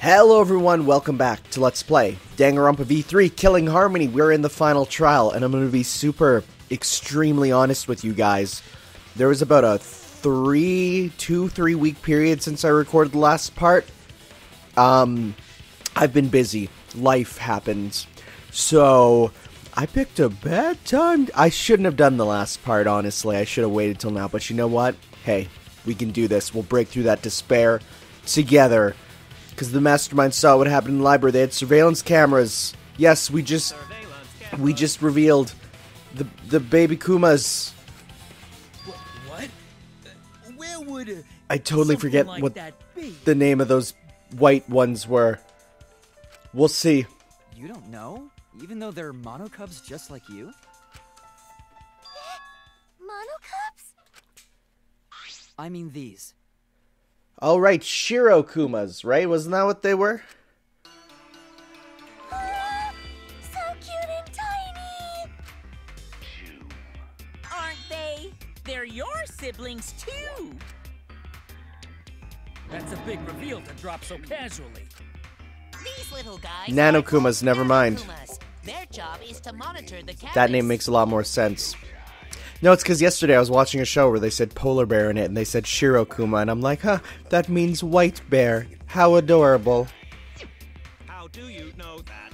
Hello everyone, welcome back to Let's Play Danganronpa V3 Killing Harmony. We're in the final trial, and I'm going to be extremely honest with you guys. There was about a 3 week period since I recorded the last part. I've been busy. Life happens. So, I picked a bad time. I shouldn't have done the last part, honestly. I should have waited till now, but you know what? Hey, we can do this. We'll break through that despair together. Because the mastermind saw what happened in the library. They had surveillance cameras. Yes, we just revealed the baby Kumas. What? Where would I totally forget like what that be? the name of those white ones were. We'll see. You don't know? Even though they're monocubs just like you? Monocubs? I mean these. All right, Shiro Kumas, right? Wasn't that what they were? So cute and tiny! Aren't they? They're your siblings too! That's a big reveal to drop so casually. These little guys Nano are called Kumas, never mind. Nanokumas. Their job is to monitor the campus. That name makes a lot more sense. No, it's because yesterday I was watching a show where they said polar bear in it, and they said Shiro Kuma, and I'm like, huh, that means white bear. How adorable. How do you know that?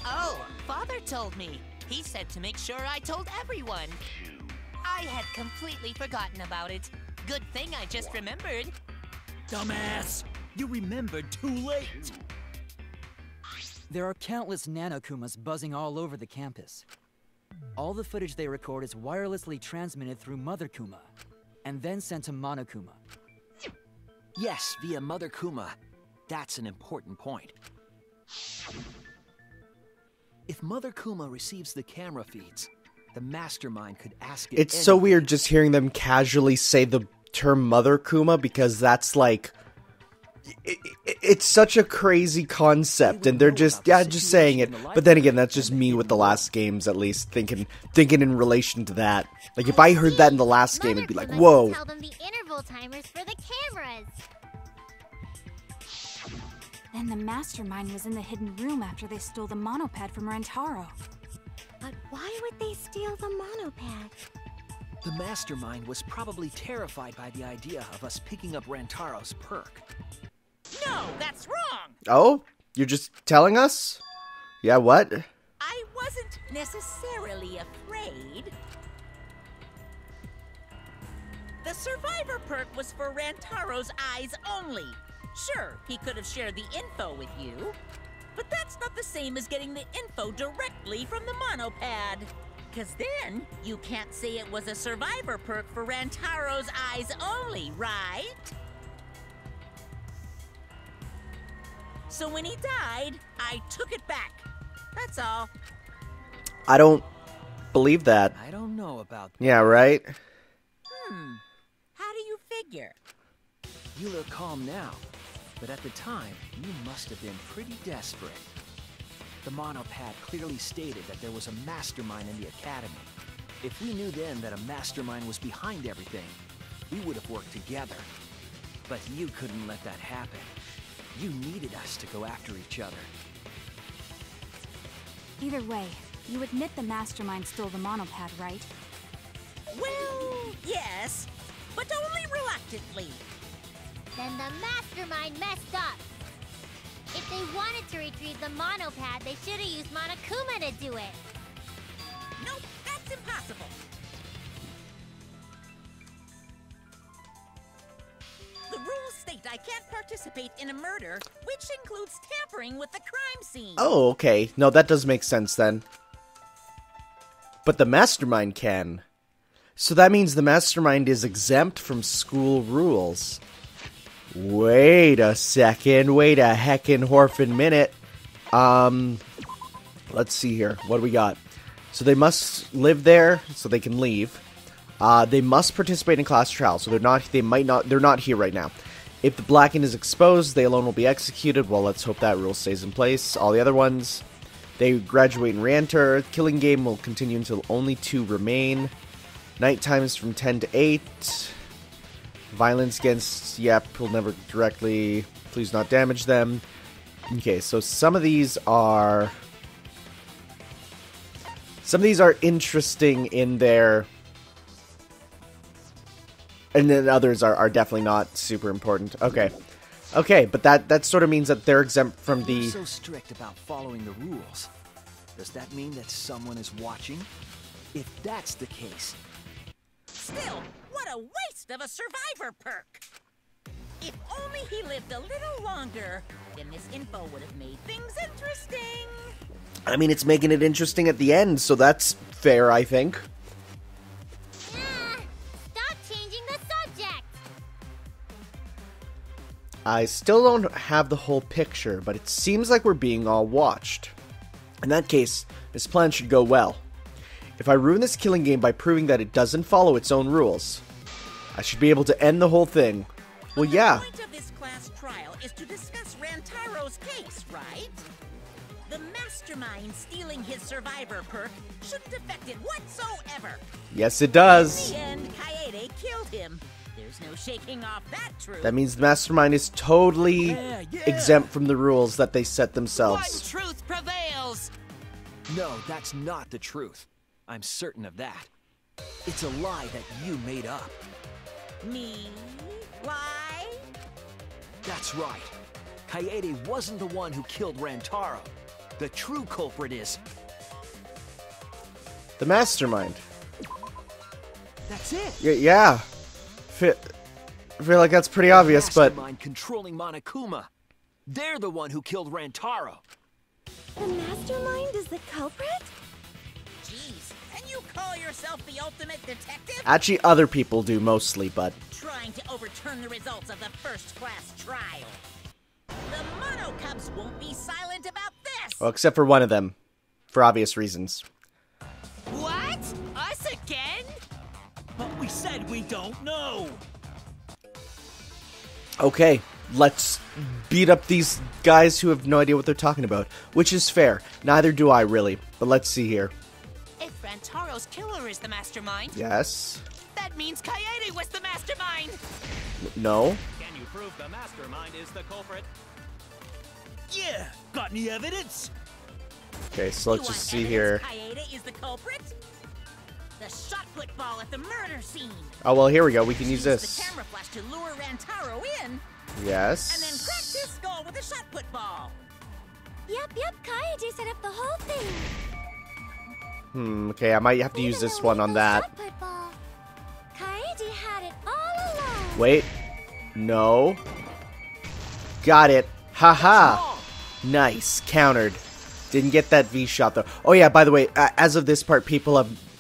Oh, Father told me. He said to make sure I told everyone. I had completely forgotten about it. Good thing I just remembered. Dumbass! You remembered too late! There are countless nanokumas buzzing all over the campus. All the footage they record is wirelessly transmitted through Mother Kuma, and then sent to Monokuma. Yes, via Mother Kuma. That's an important point. If Mother Kuma receives the camera feeds, the mastermind could ask it It's so anything. weird just hearing them casually say the term Mother Kuma, because that's like... It's such a crazy concept, and they're just saying it. But then again, that's just me with the last games, at least, thinking in relation to that. Like, if I heard that in the last game, it'd be like, whoa. Tell them the interval timers for the cameras. Then the mastermind was in the hidden room after they stole the monopad from Rentaro. But why would they steal the monopad? The mastermind was probably terrified by the idea of us picking up Rantaro's perk. No, that's wrong! Oh? You're just telling us? Yeah, what? I wasn't necessarily afraid. The survivor perk was for Rantaro's eyes only. Sure, he could have shared the info with you, but that's not the same as getting the info directly from the monopad. Because then, you can't say it was a survivor perk for Rantaro's eyes only, right? So when he died, I took it back. That's all. I don't believe that. I don't know about that. Yeah, right? How do you figure? You look calm now, but at the time, you must have been pretty desperate. The monopad clearly stated that there was a mastermind in the academy. If we knew then that a mastermind was behind everything, we would have worked together. But you couldn't let that happen. You needed us to go after each other. Either way, you admit the mastermind stole the monopad, right? Well, yes, but only reluctantly. Then the mastermind messed up. If they wanted to retrieve the monopad, they should have used Monokuma to do it. Nope, that's impossible. The rules state I can't participate in a murder, which includes tampering with the crime scene. Oh, okay. No, that does make sense then. But the mastermind can. So that means the mastermind is exempt from school rules. Wait a second. Wait a heckin' horfin' minute. Let's see here. What do we got? So they must live there so they can leave. They must participate in class trials, so they're not here right now. If the Blackened is exposed, they alone will be executed. Well, let's hope that rule stays in place. All the other ones, they graduate and re-enter. Killing game will continue until only 2 remain. Night times from 10 to 8. Violence against, yep, will never directly Please not damage them. Okay, so some of these are interesting in their, and then others are definitely not super important. Okay. Okay, but that sort of means that they're exempt from the... You're so strict about following the rules. Does that mean that someone is watching? If that's the case... Still, what a waste of a survivor perk! If only he lived a little longer, then this info would have made things interesting. I mean, it's making it interesting at the end, so that's fair, I think. Stop changing the subject! I still don't have the whole picture, but it seems like we're being all watched. In that case, this plan should go well. If I ruin this killing game by proving that it doesn't follow its own rules, I should be able to end the whole thing. Well, yeah. The point of this class trial is to discuss Rantaro's case, right? The mastermind stealing his survivor perk shouldn't affect it whatsoever. Yes, it does. In the end, Kaede killed him. There's no shaking off that truth. That means the mastermind is totally exempt from the rules that they set themselves. One truth prevails. No, that's not the truth. I'm certain of that. It's a lie that you made up. Me? Lie? That's right. Kaede wasn't the one who killed Rantaro. The true culprit is... The mastermind. That's it. Yeah. I feel like that's pretty obvious, but... Mastermind controlling Monokuma. They're the one who killed Rantaro. The mastermind is the culprit? Jeez, can you call yourself the ultimate detective? Actually, other people do mostly, but... Trying to overturn the results of the first-class trial. The Mono Cubs won't be silent about this! Well, except for one of them. For obvious reasons. What? Us again? But we said we don't know. Okay, let's beat up these guys who have no idea what they're talking about. Which is fair. Neither do I, really. But let's see here. If Rantaro's killer is the mastermind... Yes? That means Kaede was the mastermind! No? Can you prove the mastermind is the culprit? Yeah, got any evidence? Okay, so let's just see here. Kaede is the culprit? The shot put ball at the murder scene. Oh, well, here we go. We can use The this. camera flash to lure Rantaro in, Yes. and then crack his skull with a shot put ball. Yep, Kaede set up the whole thing. Okay, I might have to use this one on that. Shot put ball. Kaede had it all along. Wait. No. Got it. Haha. Nice. Countered. Didn't get that V shot, though. Oh, yeah, by the way, as of this part, people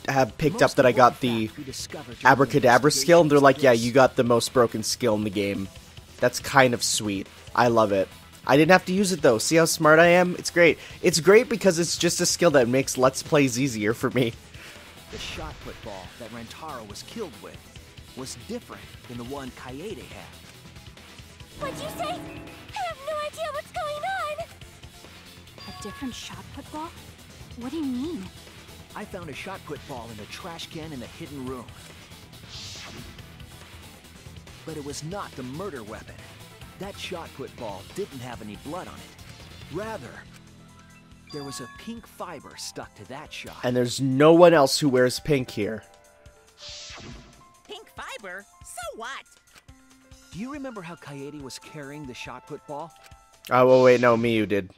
have picked up that I got the abracadabra skill, and they're like, yeah, you got the most broken skill in the game. That's kind of sweet. I love it. I didn't have to use it, though. See how smart I am? It's great. It's great because it's just a skill that makes Let's Plays easier for me. The shot put ball that Rantaro was killed with was different than the one Kaede had. What'd you say? I have no idea what's going on. A different shot put ball? What do you mean? I found a shot put ball in the trash can in the hidden room. But it was not the murder weapon. That shot put ball didn't have any blood on it. Rather, there was a pink fiber stuck to that shot. And there's no one else who wears pink here. Pink fiber? So what? Do you remember how Kaede was carrying the shot put ball? Oh, well, wait, no, Miyu did.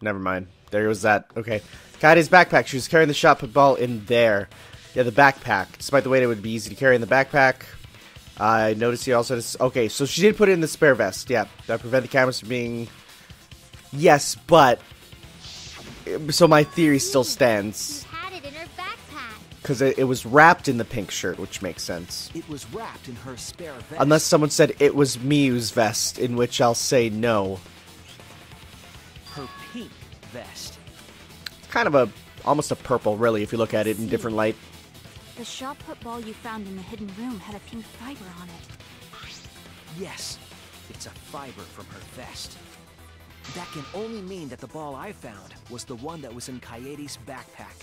Never mind. There was that. Okay. Kaede's backpack. She was carrying the shot put ball in there. Yeah, the backpack. Despite the way it would be easy to carry in the backpack. I noticed he also has... Okay, so she did put it in the spare vest. Yeah, that prevent the cameras from being... Yes, but... So my theory still stands. She had it in her backpack. Because it was wrapped in the pink shirt, which makes sense. It was wrapped in her spare vest. Unless someone said it was Miyu's vest, in which I'll say no. Her pink vest. It's kind of almost a purple, really, if you look at it in different light. The shot put ball you found in the hidden room had a pink fiber on it. Yes, it's a fiber from her vest. That can only mean that the ball I found was the one that was in Kaede's backpack.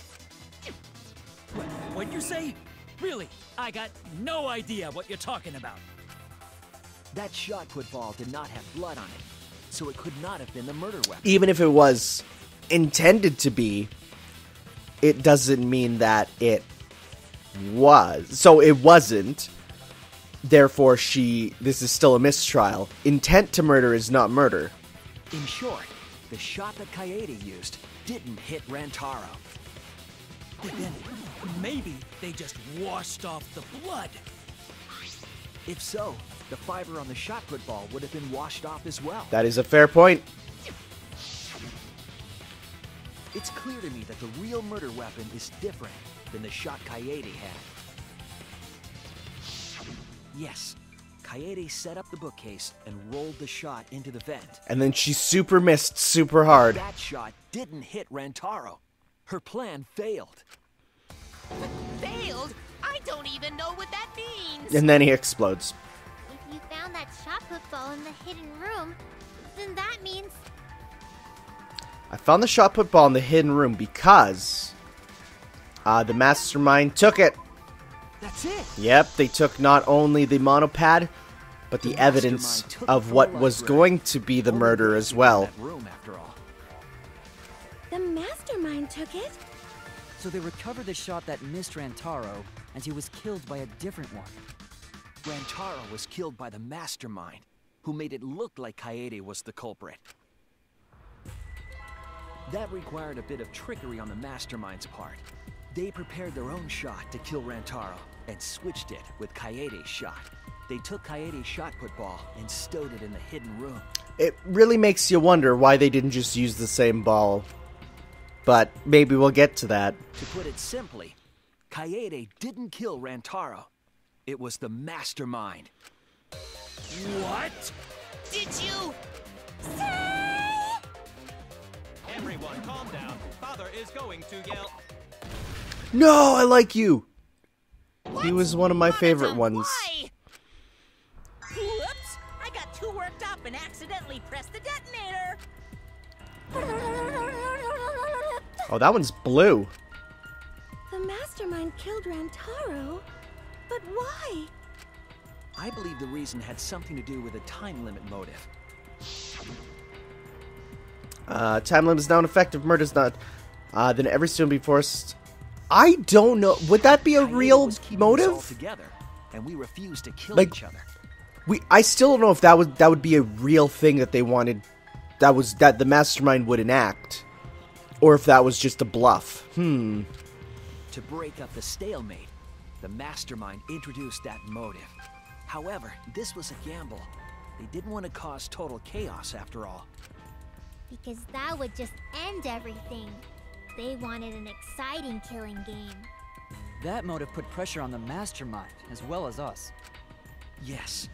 What'd you say? Really, I got no idea what you're talking about. That shot put ball did not have blood on it, so it could not have been the murder weapon. Even if it was intended to be, it doesn't mean that it was. So it wasn't. Therefore, this is still a mistrial. Intent to murder is not murder. In short, the shot that Kaede used didn't hit Rantaro. Then maybe they just washed off the blood. If so, the fiber on the shot put ball would have been washed off as well. That is a fair point. It's clear to me that the real murder weapon is different than the shot Kaede had. Yes, Kaede set up the bookcase and rolled the shot into the vent. And then she super missed super hard. That shot didn't hit Rantaro. Her plan failed. Failed? I don't even know what that means. And then he explodes. If you found that shot put ball in the hidden room, then that means... I found the shot put ball in the hidden room because the mastermind took it. That's it. Yep, they took not only the monopad, but the evidence of what was going to be the murder as well. That room, after all. The mastermind took it? So they recovered the shot that missed Rantaro, and he was killed by a different one. Rantaro was killed by the mastermind, who made it look like Kaede was the culprit. That required a bit of trickery on the mastermind's part. They prepared their own shot to kill Rantaro, and switched it with Kaede's shot. They took Kaede's shot put ball and stowed it in the hidden room. It really makes you wonder why they didn't just use the same ball. But maybe we'll get to that. To put it simply, Kaede didn't kill Rantaro. It was the mastermind. What? Did you? Everyone, calm down. Father is going to yell. No, I like you. He was one of my favorite ones. Why? Whoops! I got too worked up and accidentally pressed the detonator. Oh, that one's blue. The mastermind killed Rantaro? But why? I believe the reason had something to do with a time limit motive. Time limit is now effective. Murder's not. Then every student be forced. I don't know. Would that be a Kaede real was keeping us all motive? together, and we refused to kill Like, each other. I still don't know if that would be a real thing that they wanted. That the mastermind would enact, or if that was just a bluff. To break up the stalemate, the mastermind introduced that motive. However, this was a gamble. They didn't want to cause total chaos after all. Because that would just end everything. They wanted an exciting killing game. That motive put pressure on the mastermind, as well as us. Yes,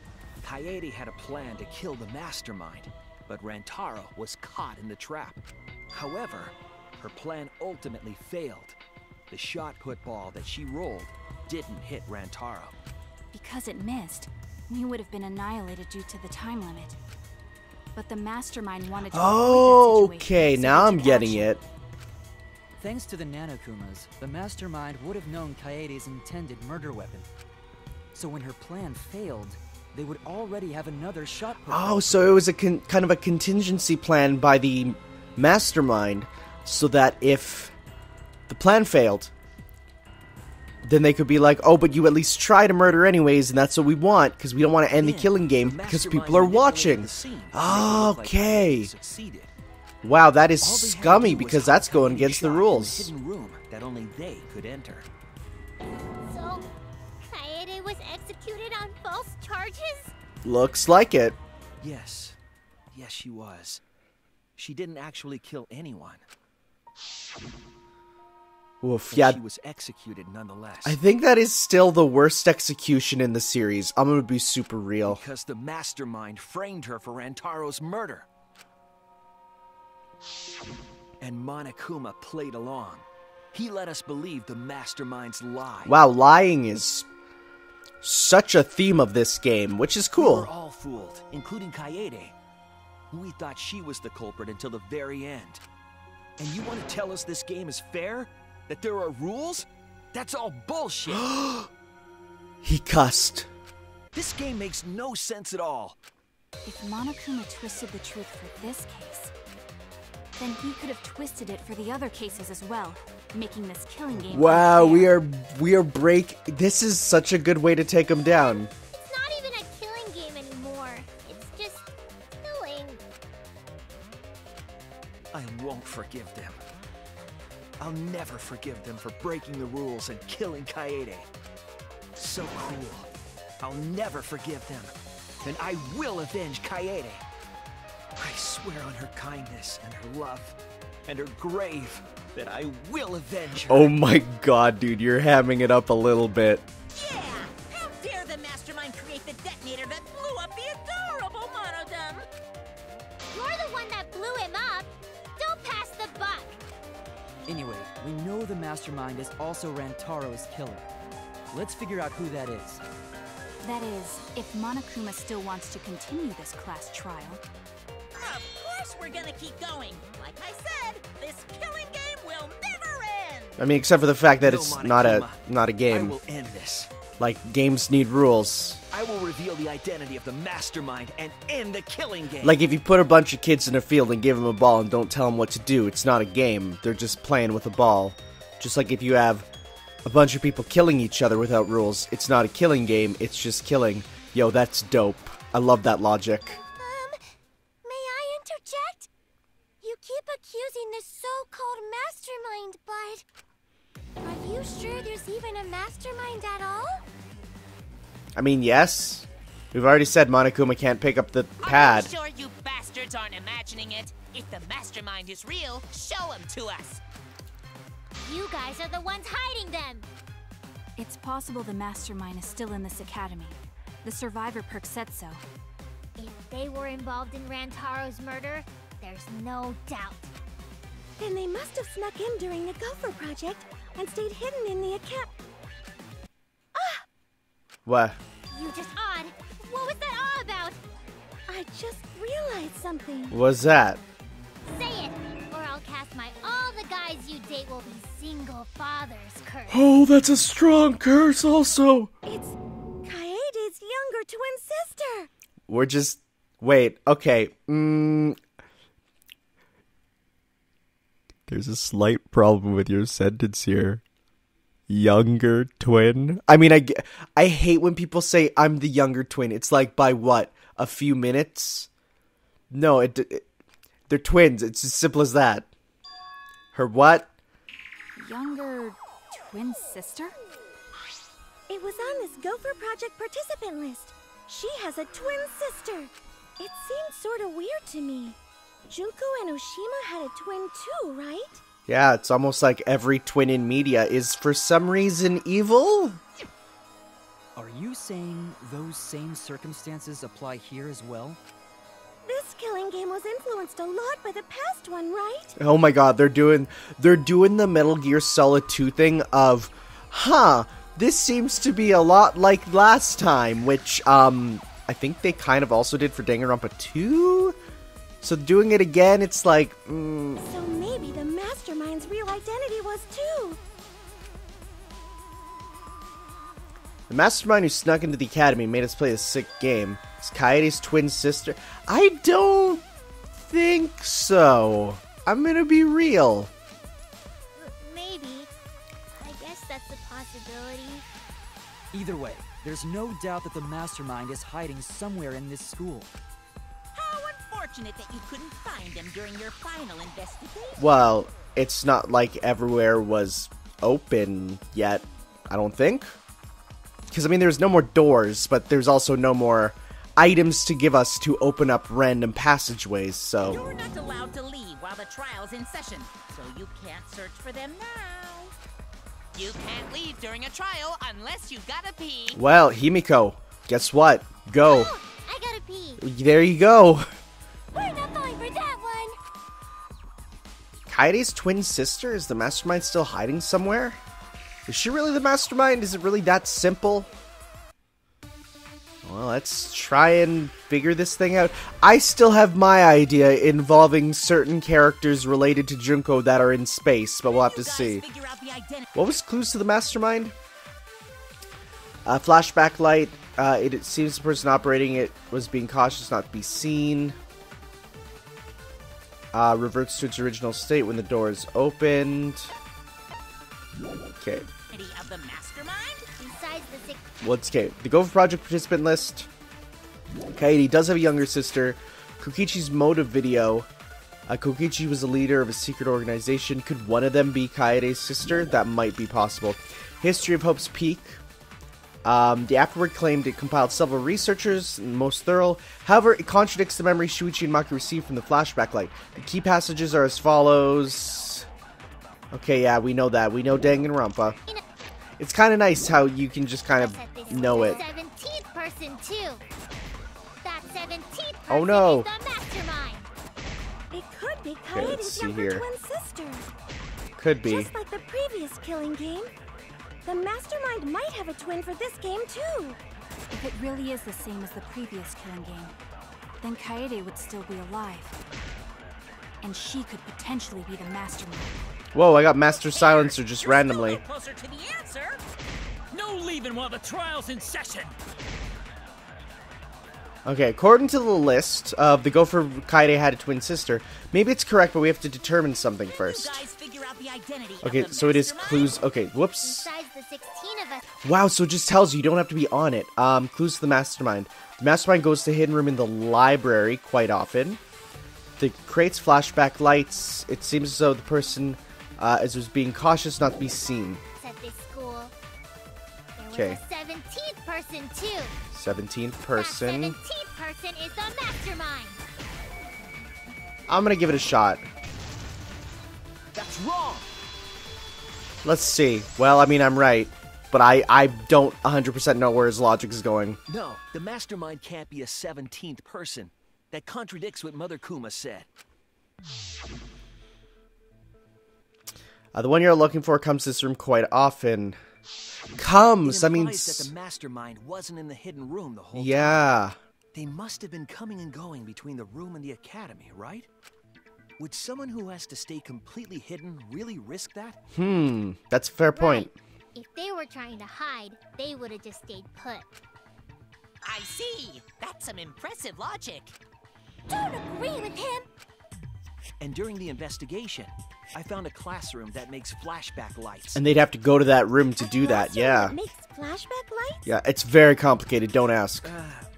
Kaede had a plan to kill the mastermind, but Rantaro was caught in the trap. However, her plan ultimately failed. The shot put ball that she rolled didn't hit Rantaro. Because it missed, we would have been annihilated due to the time limit. But the mastermind wanted to avoid that situation, Okay, so now they I'm took getting action. it. Thanks to the Nanokumas, the mastermind would have known Kaede's intended murder weapon. So when her plan failed, they would already have another shot put. Oh, so it was a kind of a contingency plan by the mastermind, so that if the plan failed, then they could be like, oh, but you at least try to murder anyways, and that's what we want, because we don't want to end the killing game, because people are watching. Okay. Wow, that is scummy, because that's going against the rules. Hidden room that only they could enter. So, Kaede was executed on false charges? Looks like it. Yes, she was. She didn't actually kill anyone. Oof, But yeah. she was executed nonetheless. I think that is still the worst execution in the series. I'm gonna be super real. Because the mastermind framed her for Rantaro's murder. And Monokuma played along. He let us believe the mastermind's lie. Wow, lying is such a theme of this game, which is We cool. were all fooled, including Kaede. We thought she was the culprit until the very end. And you want to tell us this game is fair? That there are rules? That's all bullshit. He cussed. This game makes no sense at all. If Monokuma twisted the truth for this case, then he could have twisted it for the other cases as well, making this killing game Wow, unfair. we are This is such a good way to take him down. It's not even a killing game anymore. It's just killing. I won't forgive them. I'll never forgive them for breaking the rules and killing Kaede. So cruel. I'll never forgive them. And I will avenge Kaede. I swear on her kindness and her love and her grave that I will avenge her. Oh my god, dude, you're hamming it up a little bit. Yeah! How dare the mastermind create the detonator that blew up the adorable Monodum? You're the one that blew him up. Don't pass the buck. Anyway, we know the mastermind is also Rantaro's killer. Let's figure out who that is. That is, if Monokuma still wants to continue this class trial. Of course we're gonna keep going. Like I said, this killing game will never end! I mean, except for the fact that No, it's Monokuma. not a I game. will end this. Like, games need rules. I will reveal the identity of the mastermind and end the killing game. Like, if you put a bunch of kids in a field and give them a ball and don't tell them what to do, it's not a game. They're just playing with a ball. Just like if you have a bunch of people killing each other without rules, it's not a killing game, it's just killing. Yo, that's dope. I love that logic. May I interject? You keep accusing this so-called mastermind, but... Are you sure there's even a mastermind at all? I mean, yes. We've already said Monokuma can't pick up the pad. Are you sure you bastards aren't imagining it? If the mastermind is real, show him to us. You guys are the ones hiding them. It's possible the mastermind is still in this academy. The survivor perk said so. If they were involved in Rantaro's murder, there's no doubt. Then they must have snuck in during the Gopher Project and stayed hidden in the account. What? You just odd. What was that all about? I just realized something. What was that? Say it, or I'll cast my all the guys you date will be single fathers curse. Oh, that's a strong curse also. It's Kaede's younger twin sister. We're just... Wait, okay. There's a slight problem with your sentence here. Younger twin? I mean, I hate when people say I'm the younger twin. It's like, by what? A few minutes? No, they're twins. It's as simple as that. Her what? Younger twin sister? It was on this Gopher Project participant list. She has a twin sister. It seems sort of weird to me. Junko and Oshima had a twin too, right? Yeah, it's almost like every twin in media is for some reason evil? Are you saying those same circumstances apply here as well? This killing game was influenced a lot by the past one, right? Oh my god, they're doing the Metal Gear Solid 2 thing of, this seems to be a lot like last time, which, I think they kind of also did for Danganronpa 2? So doing it again, it's like, So maybe the mastermind's real identity was too. The mastermind who snuck into the academy and made us play a sick game is Kaede's twin sister. I don't think so. I'm gonna be real. Maybe. I guess that's a possibility. Either way, there's no doubt that the mastermind is hiding somewhere in this school. How unfortunate that you couldn't find him during your final investigation. Well, it's not like everywhere was open yet, I don't think. Because, I mean, there's no more doors, but there's also no more items to give us to open up random passageways, so... You're not allowed to leave while the trial's in session, so you can't search for them now. You can't leave during a trial unless you gotta pee. Well, Himiko, guess what? Go. Oh, I gotta pee. There you go. We're not falling for that one. Kaede's twin sister? Is the mastermind still hiding somewhere? Is she really the mastermind? Is it really that simple? Well, let's try and figure this thing out. I still have my idea involving certain characters related to Junko that are in space, but we'll have to see. What was clues to the mastermind? Flashback light. It seems the person operating it was being cautious not to be seen. Reverts to its original state when the door is opened. Okay. Of the mastermind? Besides the six. What's okay? The Gopher Project participant list. Kaede does have a younger sister. Kokichi's motive video. Kokichi was a leader of a secret organization. Could one of them be Kaede's sister? That might be possible. History of Hope's Peak. The afterward claimed it compiled several researchers, most thorough. However, it contradicts the memory Shuichi and Maki received from the flashback light. The key passages are as follows. Okay, yeah, we know that. We know Danganronpa. It's kind of nice how you can just kind of know it. 17th person too. That 17th person Oh no. is the mastermind. It could be Okay, let's Kaede's see younger here. twin sister. Could be. Just like the previous killing game, the mastermind might have a twin for this game too. If it really is the same as the previous killing game, then Kaede would still be alive. And she could potentially be the mastermind. Whoa, I got Master Silencer just You're randomly. still no closer to the answer. No leaving while the trial's in session. Okay, according to the list of the Gopher Kaede had a twin sister, maybe it's correct, but we have to determine something first. You guys figure out the identity of Okay, the so it is mastermind? clues. Okay, whoops. Besides the 16 of us. Wow, so it just tells you don't have to be on it. Clues to the mastermind. The mastermind goes to hidden room in the library quite often. The creates flashback lights. It seems as though the person was being cautious not to be seen. At this school. There Okay. was a 17th person too. 17th That person. 17th person is the mastermind. I'm gonna give it a shot. That's wrong! Let's see. Well, I mean, I'm right. But I don't 100% know where his logic is going. No, the mastermind can't be a 17th person. That contradicts what Mother Kuma said. The one you're looking for comes to this room quite often. Comes! It I mean... implies that the mastermind wasn't in the hidden room the whole time. Yeah. They must have been coming and going between the room and the academy, right? Would someone who has to stay completely hidden really risk that? That's a fair point. Right. If they were trying to hide, they would have just stayed put. I see. That's some impressive logic. Don't agree with him. And during the investigation, I found a classroom that makes flashback lights. And they'd have to go to that room to A do that, classroom yeah. that makes flashback lights? Yeah, it's very complicated, don't ask.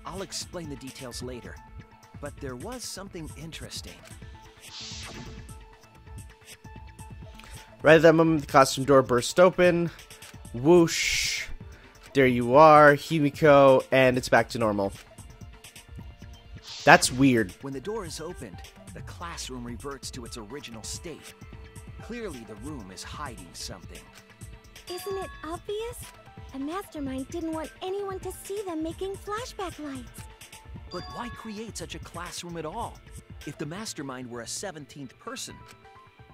I'll explain the details later. But there was something interesting. Right at that moment, the classroom door burst open. Whoosh. There you are, Himiko, and it's back to normal. That's weird. When the door is opened, the classroom reverts to its original state. Clearly, the room is hiding something. Isn't it obvious? A mastermind didn't want anyone to see them making flashback lights. But why create such a classroom at all? If the mastermind were a 17th person,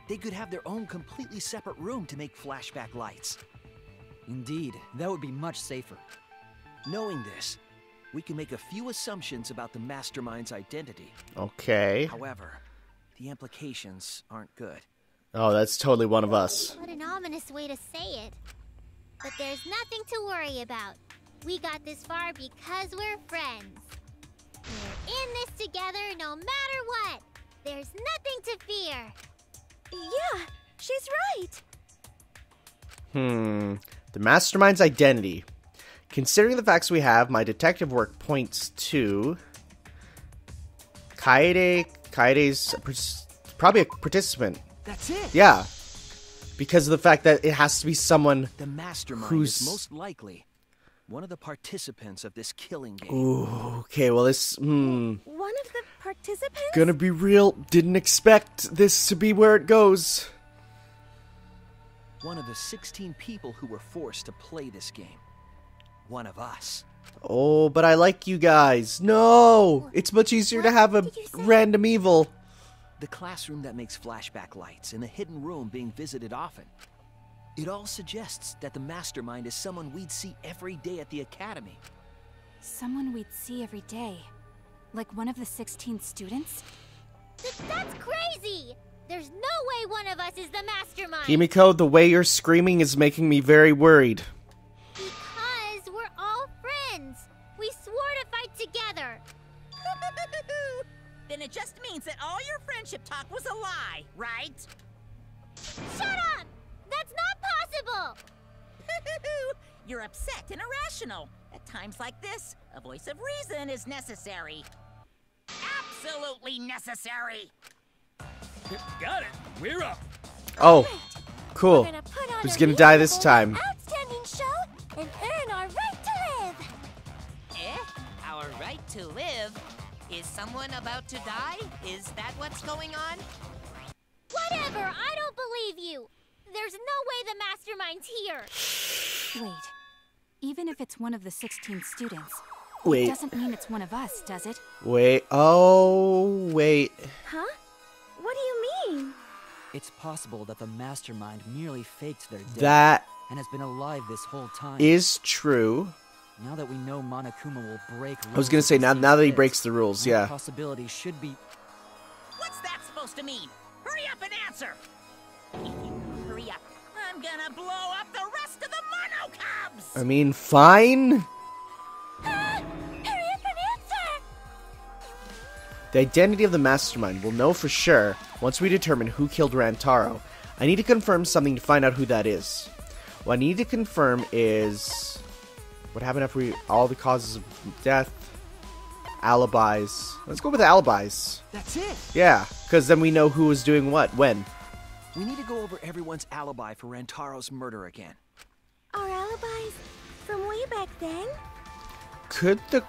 they could have their own completely separate room to make flashback lights. Indeed, that would be much safer. Knowing this, we can make a few assumptions about the mastermind's identity. Okay. However, the implications aren't good. Oh, that's totally one of us. What an ominous way to say it. But there's nothing to worry about. We got this far because we're friends. We're in this together no matter what. There's nothing to fear. Yeah, she's right. The mastermind's identity. Considering the facts we have, my detective work points to Kaede's probably a participant. That's it! Yeah. Because of the fact that it has to be someone The mastermind who's... is most likely one of the participants of this killing game. Ooh, okay, well this, One of the participants? gonna be real. Didn't expect this to be where it goes. One of the 16 people who were forced to play this game. One of us. Oh, but I like you guys. No! It's much easier to have a did you say? random evil. The classroom that makes flashback lights and the hidden room being visited often. It all suggests that the mastermind is someone we'd see every day at the academy. Someone we'd see every day. Like one of the 16 students? That's crazy! There's no way one of us is the mastermind! Himiko, the way you're screaming is making me very worried. Because we're all means that all your friendship talk was a lie, right? Shut up! That's not possible! You're upset and irrational. At times like this, a voice of reason is necessary. Absolutely necessary! Got it. We're up. Oh, cool. We're gonna put on Who's a gonna die this reasonable, time? Outstanding show and earn our right to live. Our right to live? Is someone about to die? Is that what's going on? Whatever, I don't believe you. There's no way the mastermind's here. Wait. Even if it's one of the 16 students, Wait. it doesn't mean it's one of us, does it? Wait. Oh, wait. Huh? What do you mean? It's possible that the mastermind merely faked their death That and has been alive this whole time. is true. Now that we know Monokuma will break rules, I was gonna say, now that he breaks the rules, yeah. Possibility should be. What's that supposed to mean? Hurry up and answer! If you don't hurry up, I'm gonna blow up the rest of the Mono Cubs! I mean, fine. Hurry up and answer! The identity of the mastermind we'll know for sure once we determine who killed Rantaro. I need to confirm something to find out who that is. What I need to confirm is what happened after all the causes of death, alibis. Let's go with alibis. That's it. Yeah, because then we know who was doing what, when. We need to go over everyone's alibi for Rantaro's murder again. Our alibis from way back then? Could the...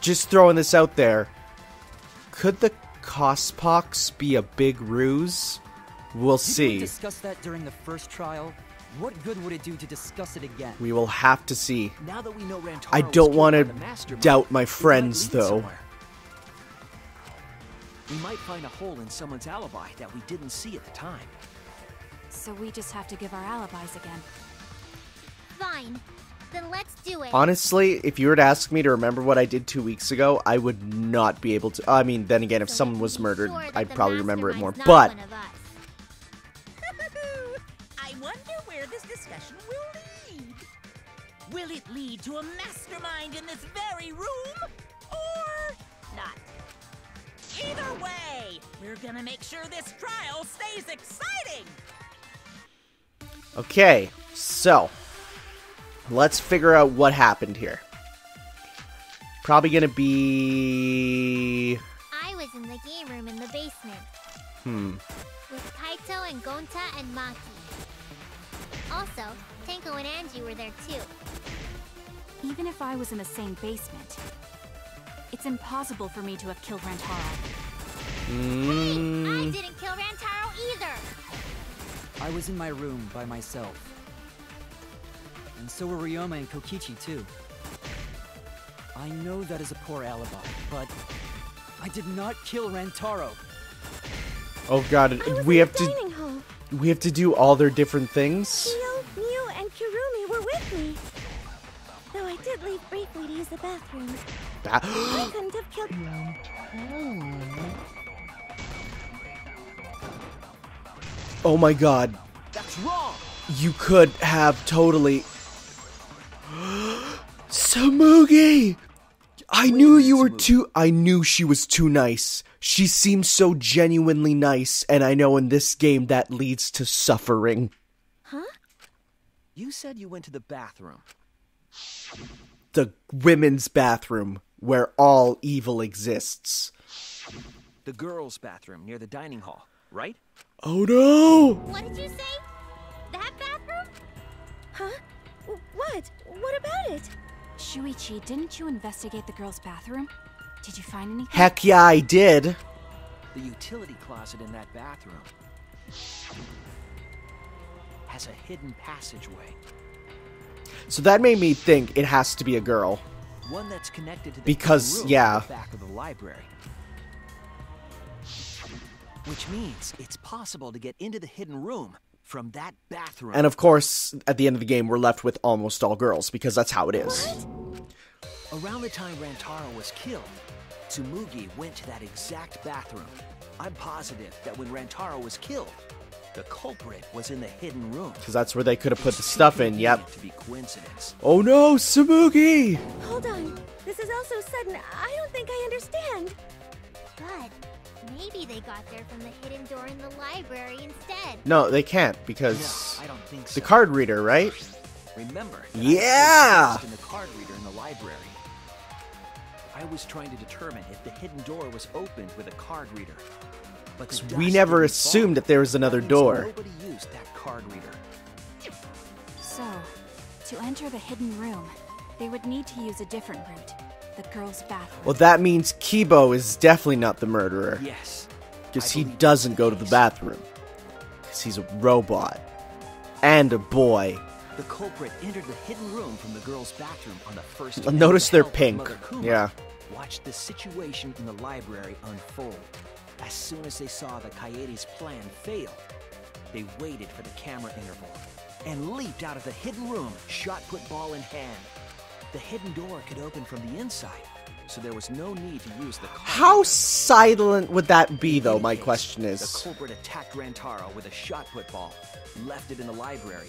Just throwing this out there. Could the Cospox be a big ruse? We'll Didn't we see. discuss that during the first trial? What good would it do to discuss it again? We will have to see. Now that we know Rantaro I was don't killed want by to the mastermind, doubt my it might friends, lead though. somewhere. We might find a hole in someone's alibi that we didn't see at the time. So we just have to give our alibis again. Fine. Then let's do it. Honestly, if you were to ask me to remember what I did 2 weeks ago, I would not be able to. I mean, then again, if So someone you was can be murdered, sure that I'd the probably remember it more. mastermind's not But one of us. I wonder where this discussion will lead. Will it lead to a mastermind in this very room? Or not? Either way, we're gonna make sure this trial stays exciting! okay, so let's figure out what happened here. Probably gonna be... I was in the game room in the basement. With Kaito and Gonta and Maki. Also, Tenko and Angie were there too. Even if I was in the same basement, it's impossible for me to have killed Rantaro. I didn't kill Rantaro either! I was in my room by myself. And so were Ryoma and Kokichi too. I know that is a poor alibi, but I did not kill Rantaro. Oh god, I was we in have the to... dining hall. We have to do all their different things? Kyo, Mew, and Kirumi were with me. Though I did leave briefly to use the bathroom. I couldn't have killed... Oh my god. That's wrong! You could have totally... Samugi! I knew you were too... I knew she was too nice. She seems so genuinely nice, and I know in this game that leads to suffering. Huh? You said you went to the bathroom. The women's bathroom, where all evil exists. The girls' bathroom near the dining hall, right? Oh no! What did you say? That bathroom? Huh? What? What about it? Shuichi, didn't you investigate the girls' bathroom? Did you find anything? Heck yeah, I did. The utility closet in that bathroom has a hidden passageway. So that made me think it has to be a girl. One that's connected to the Because, room yeah. in the back of the library. Which means it's possible to get into the hidden room from that bathroom. And of course, at the end of the game, we're left with almost all girls, because that's how it is. Around the time Rantaro was killed, Tsumugi went to that exact bathroom. I'm positive that when Rantaro was killed, the culprit was in the hidden room. Because that's where they could have put the stuff in, yep. To be coincidence. Oh no, Samugi! Hold on. This is all so sudden. I don't think I understand. But Maybe they got there from the hidden door in the library instead. No, they can't because No, I don't think so. the card reader, right? Remember? that Yeah! I was in the card reader in the library. I was trying to determine if the hidden door was opened with a card reader. But the We dust never didn't assumed fall. that there was another That means door. Nobody used that card reader. So, to enter the hidden room, they would need to use a different route. The girls' bathroom. Well, that means Kibo is definitely not the murderer. Yes. Because I he believe doesn't that's go the to the case. bathroom. Because he's a robot. And a boy. The culprit entered the hidden room from the girls' bathroom on the first. Notice they're help of pink. Mother Kuma. Yeah. Watched the situation in the library unfold. As soon as they saw the Coyote's plan fail, they waited for the camera interval and leaped out of the hidden room, shot put ball in hand. The hidden door could open from the inside, so there was no need to use the card. How silent would that be, though, In my any case, question The is. culprit attacked Rantaro with a shot put ball, left it in the library,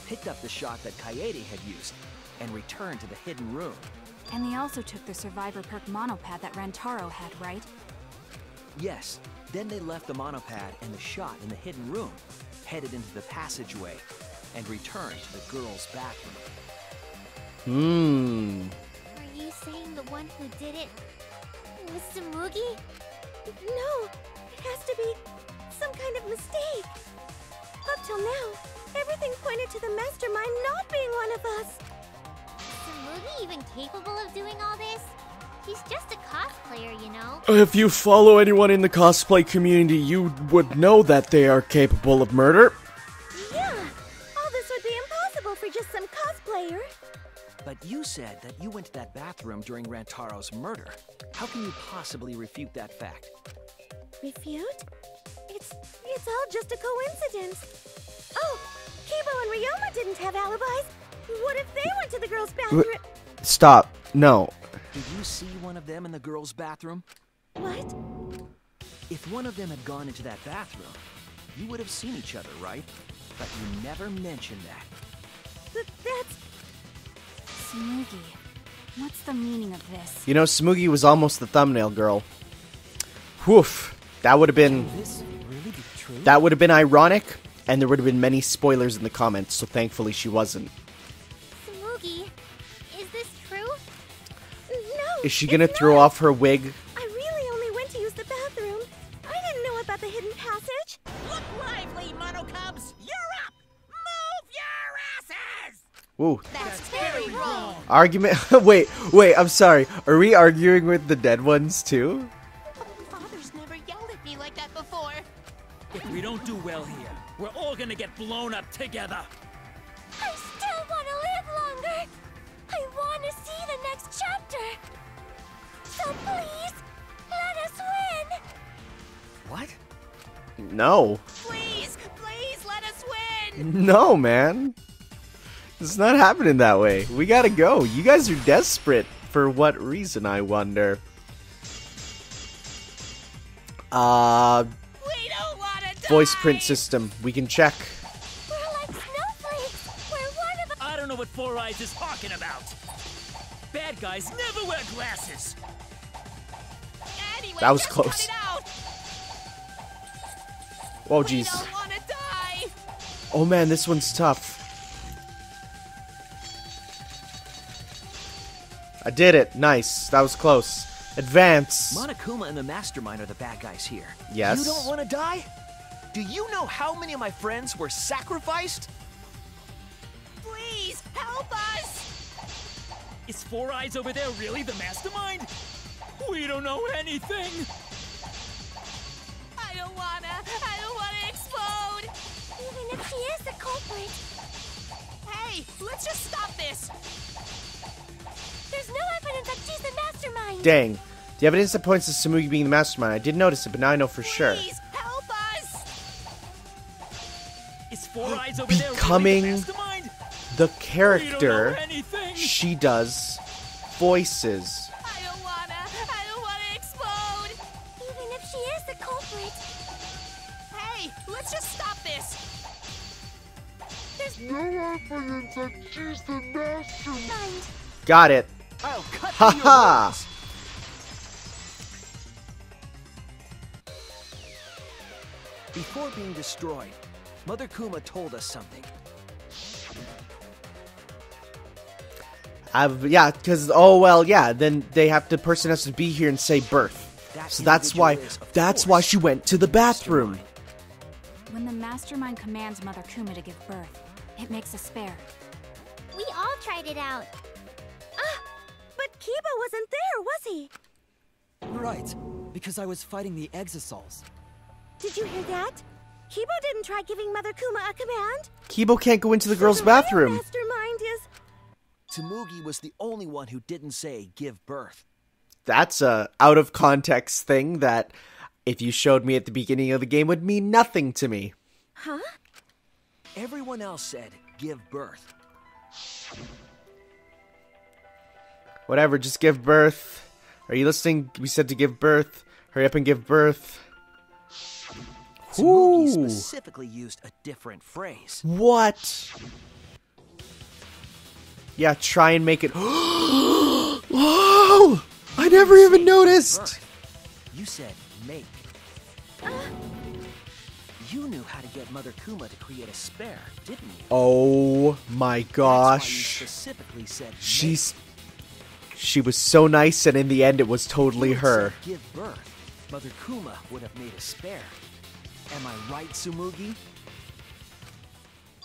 picked up the shot that Coyote had used, and returned to the hidden room. And they also took the survivor perk monopad that Rantaro had, right? Yes, then they left the monopad and the shot in the hidden room, headed into the passageway, and returned to the girls' bathroom. Are you saying the one who did it was Tsumugi? No, it has to be some kind of mistake. Up till now, everything pointed to the mastermind not being one of us. Is Tsumugi even capable of doing all this? He's just a cosplayer, you know. If you follow anyone in the cosplay community, you would know that they are capable of murder. Yeah, all this would be impossible for just some cosplayer. But you said that you went to that bathroom during Rantaro's murder. How can you possibly refute that fact? Refute? It's all just a coincidence. Oh, Kibo and Ryoma didn't have alibis. What if they went to the girls' bathroom? Stop. No. Did you see one of them in the girls' bathroom? What? If one of them had gone into that bathroom, you would have seen each other, right? But you never mentioned that. That's... Tsumugi. What's the meaning of this? You know, Smoogie was almost the thumbnail girl. Woof. That would have been... This really be true? That would have been ironic, and there would have been many spoilers in the comments, so thankfully she wasn't. Tsumugi, is this true? No. Is she gonna it's throw not. off her wig? I really only went to use the bathroom. I didn't know about the hidden passage. Look lively, Mono Cubs! You're up! Move your asses! Ooh. That's very wrong. Argument... wait, I'm sorry. Are we arguing with the dead ones, too? Father's never yelled at me like that before. If we don't do well here, we're all gonna get blown up together. I still want to live longer. I want to see the next chapter. So please, let us win. What? No. Please, please let us win! No, man. It's not happening that way. We gotta go. You guys are desperate. For what reason, I wonder? We don't wanna die! Voice print system. We can check. We're like snowflakes. We're one of I don't know what Four Eyes is talking about. Bad guys never wear glasses. Anyway, That was just close. cut it out. Oh, We jeez. don't wanna die! Oh, man, this one's tough. I did it. Nice. That was close. Advance. Monokuma and the Mastermind are the bad guys here. Yes. You don't want to die? Do you know how many of my friends were sacrificed? Please, help us! Is Four Eyes over there really the mastermind? We don't know anything. I don't wanna explode! Even if she is the culprit, Hey, let's just stop this! there's no evidence that she's the mastermind. Dang. The evidence that points to Tsumugi being the mastermind. I did notice it, but now I know for sure. Please, help us! Is Four Eyes over there really Becoming the mastermind? The We don't know character anything. she does voices. I don't wanna explode! Even if she is the culprit, Hey, let's just stop this! there's no evidence that she's the mastermind. Got it. I'll cut Ha through your ha! words. Before being destroyed, Mother Kuma told us something. Yeah, because, oh, well, yeah, then the person has to be here and say birth. So that's why she went to the bathroom. When the mastermind commands Mother Kuma to give birth, it makes a spare. We all tried it out. Ah, but Kiba wasn't there, was he? Right, because I was fighting the Exosols. Did you hear that? Kiba didn't try giving Mother Kuma a command. Kibo can't go into the girls' So the real bathroom. mastermind is... Tsumugi was the only one who didn't say give birth. That's a out of context thing that, if you showed me at the beginning of the game, would mean nothing to me. Huh? Everyone else said give birth. Whatever, just give birth. Are you listening? We said to give birth. Hurry up and give birth. Tsumugi Ooh. specifically used a different phrase. What? Yeah, try and make it. Whoa! I never even noticed. Birth. You said make. You knew how to get Mother Kuma to create a spare, didn't you? Oh my That's why you gosh. specifically said She was so nice, and in the end, it was totally make. her. Said give birth. Mother Kuma would have made a spare. Am I right, Tsumugi?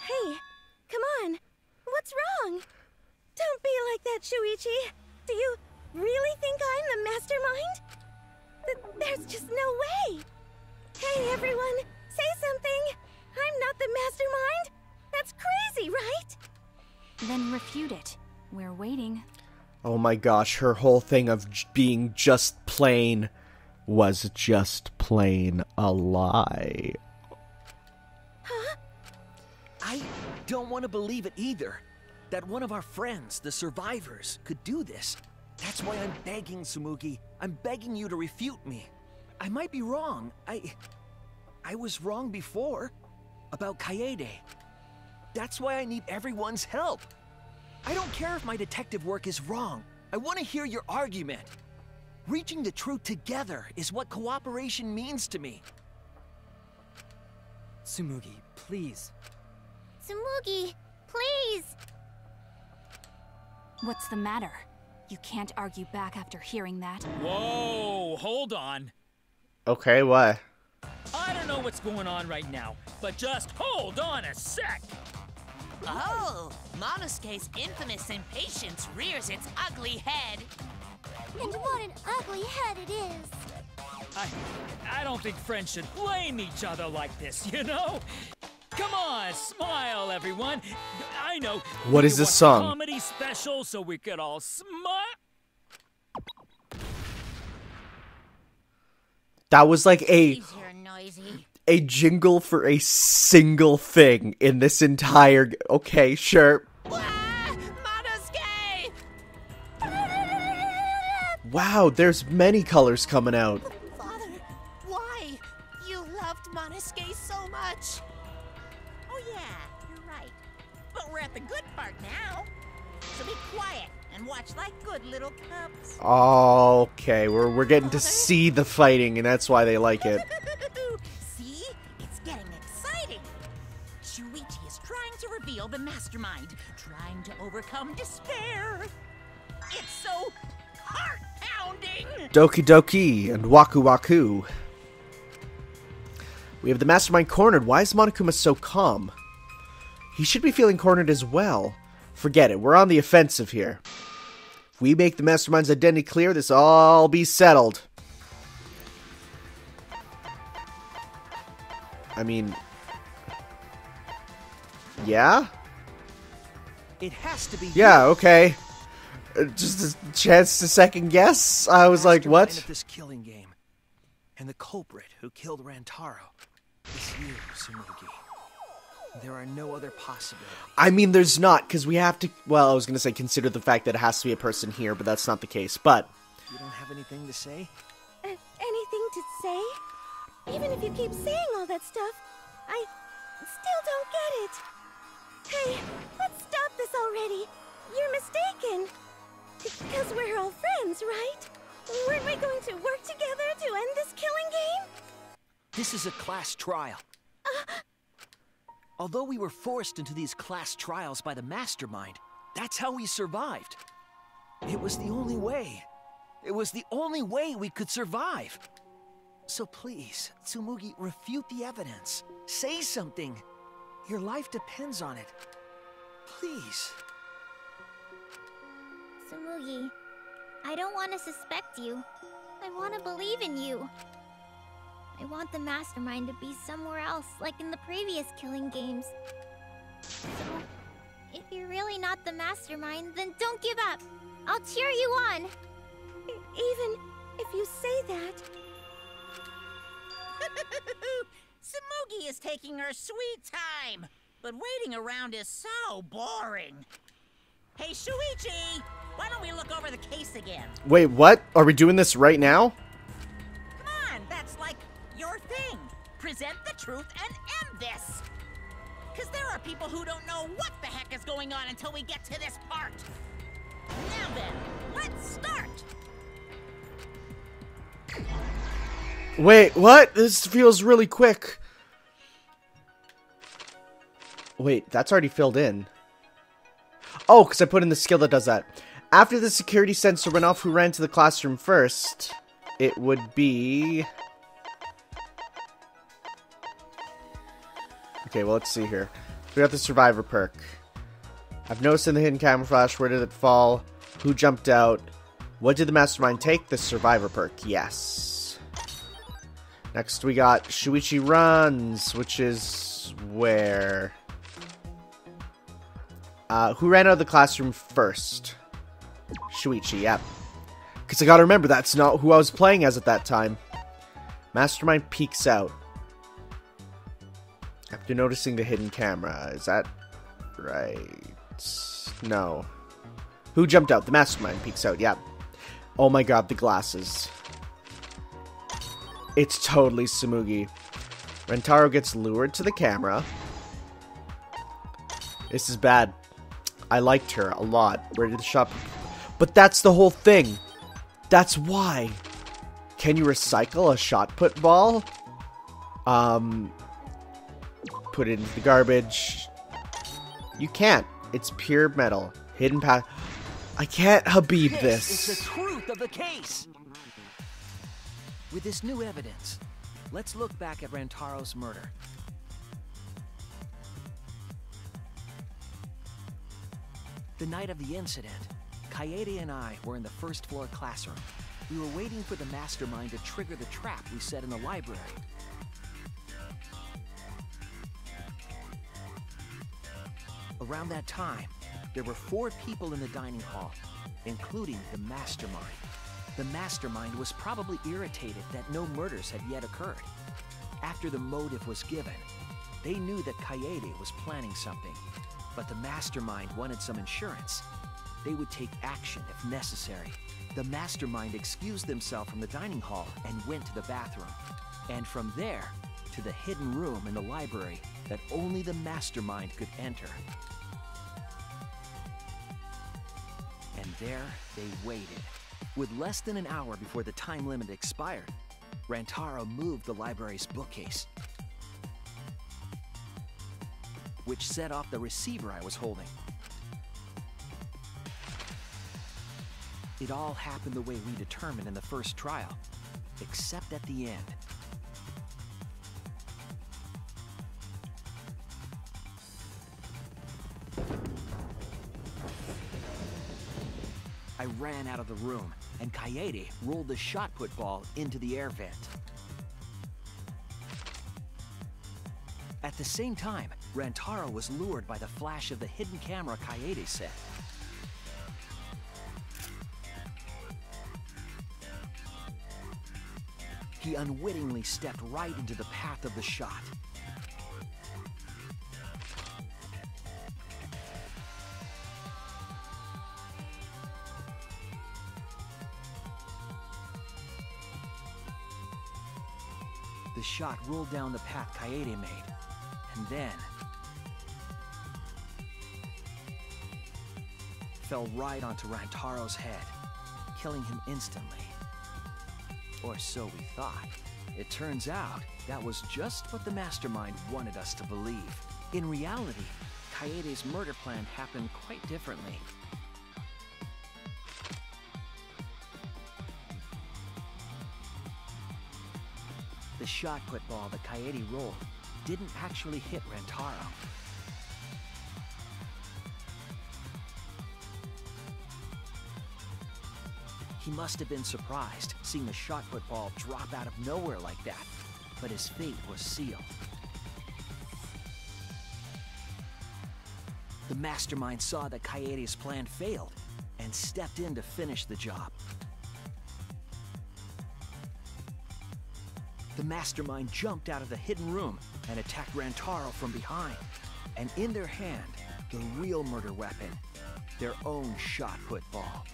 Hey, come on. What's wrong? Don't be like that, Shuichi. Do you really think I'm the mastermind? There's just no way. Hey, everyone, say something. I'm not the mastermind. That's crazy, right? Then refute it. We're waiting. Oh my gosh, her whole thing of being just plain was just plain a lie. Huh? I don't want to believe it either. That one of our friends, the survivors, could do this. That's why I'm begging, Tsumugi. I'm begging you to refute me. I might be wrong. I was wrong before. About Kaede. That's why I need everyone's help. I don't care if my detective work is wrong. I want to hear your argument. Reaching the truth together is what cooperation means to me. Tsumugi, please. Tsumugi, please. What's the matter? You can't argue back after hearing that. Whoa, hold on. Okay, what? I don't know what's going on right now, but just hold on a sec. Oh, Monosuke's infamous impatience rears its ugly head. And what an ugly head it is. I don't think friends should blame each other like this, you know? Come on, smile, everyone. I know. What is this song? Comedy special, so we could all smile. That was like You're noisy. a jingle for a single thing in this entire... Okay, sure. Monosuke! Wow, there's many colors coming out. Father, why? You loved Monosuke so much. Oh yeah, you're right. But we're at the good part now. So be quiet and watch like good little cubs. Okay, we're getting to see the fighting, and that's why they like it. See? It's getting exciting. Shuichi is trying to reveal the mastermind, trying to overcome despair. It's so heart-pounding. Doki Doki and Waku Waku. We have the mastermind cornered. Why is Monokuma so calm? He should be feeling cornered as well. Forget it, we're on the offensive here. If we make the mastermind's identity clear, this will all be settled. I mean... Yeah? It has to be Yeah, you. okay. Just a chance to second guess? I was like, Mastermind what? of this killing game. And the culprit who killed Rantaro is you, Tsumugi. There are no other possibilities. I mean, there's not, because we have to... Well, I was going to say consider the fact that it has to be a person here, but that's not the case. But... You don't have anything to say? Anything to say? Even if you keep saying all that stuff, I still don't get it. Hey, let's stop this already. You're mistaken. Because we're all friends, right? Weren't we going to work together to end this killing game? This is a class trial. Although we were forced into these class trials by the mastermind, that's how we survived. It was the only way. It was the only way we could survive. So please, Tsumugi, refute the evidence. Say something. Your life depends on it. Please. Tsumugi, I don't want to suspect you. I want to believe in you. I want the mastermind to be somewhere else, like in the previous killing games. So, if you're really not the mastermind, then don't give up. I'll cheer you on. Even if you say that... Tsumugi is taking her sweet time, but waiting around is so boring. Hey, Shuichi, why don't we look over the case again? Wait, what? Are we doing this right now? Come on, that's like your thing. Present the truth and end this. Because there are people who don't know what the heck is going on until we get to this part. Now then, let's start. Wait, what? This feels really quick. Wait, that's already filled in. Oh, because I put in the skill that does that. After the security sensor went off, who ran to the classroom first? It would be... Okay, well, let's see here. We got the survivor perk. I've noticed in the hidden camera flash, where did it fall? Who jumped out? What did the mastermind take? The survivor perk, yes. Next we got Shuichi runs, which is where? Who ran out of the classroom first? Shuichi, yep. Because I gotta remember, that's not who I was playing as at that time. Mastermind peeks out. After noticing the hidden camera, is that right? No. Who jumped out? The mastermind peeks out, yep. Oh my god, the glasses. It's totally Tsumugi. Rentaro gets lured to the camera. This is bad. I liked her a lot. Where did the shop... But that's the whole thing. That's why. Can you recycle a shot put ball? Put it into the garbage. You can't. It's pure metal. Hidden path. I can't Habib this. This is the truth of the case. With this new evidence, let's look back at Rantaro's murder. The night of the incident, Kaede and I were in the first floor classroom. We were waiting for the mastermind to trigger the trap we set in the library. Around that time, there were 4 people in the dining hall, including the mastermind. The mastermind was probably irritated that no murders had yet occurred. After the motive was given, they knew that Kaede was planning something, but the mastermind wanted some insurance. They would take action if necessary. The mastermind excused themselves from the dining hall and went to the bathroom. And from there, to the hidden room in the library that only the mastermind could enter. And there they waited. With less than an hour before the time limit expired, Rantaro moved the library's bookcase, which set off the receiver I was holding. It all happened the way we determined in the first trial, except at the end. I ran out of the room, and Kaede rolled the shot put ball into the air vent. At the same time, Rantaro was lured by the flash of the hidden camera Kaede set. He unwittingly stepped right into the path of the shot. The shot rolled down the path Kaede made, and then fell right onto Rantaro's head, killing him instantly. Or so we thought. It turns out that was just what the mastermind wanted us to believe. In reality, Kaede's murder plan happened quite differently. The shot put ball that Kaede rolled didn't actually hit Rantaro. He must have been surprised seeing the shot put ball drop out of nowhere like that, but his fate was sealed. The mastermind saw that Kaede's plan failed and stepped in to finish the job. The mastermind jumped out of the hidden room and attacked Rantaro from behind. And in their hand, the real murder weapon, their own shot put ball.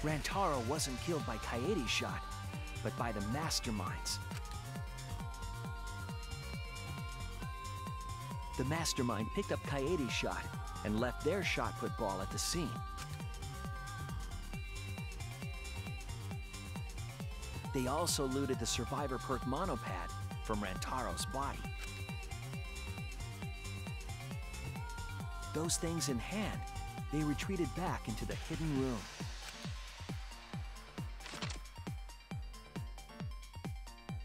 Rantaro wasn't killed by Kaede's shot, but by the mastermind's. The mastermind picked up Kaede's shot and left their shot put ball at the scene. They also looted the survivor perk monopad from Rantaro's body. Those things in hand, they retreated back into the hidden room.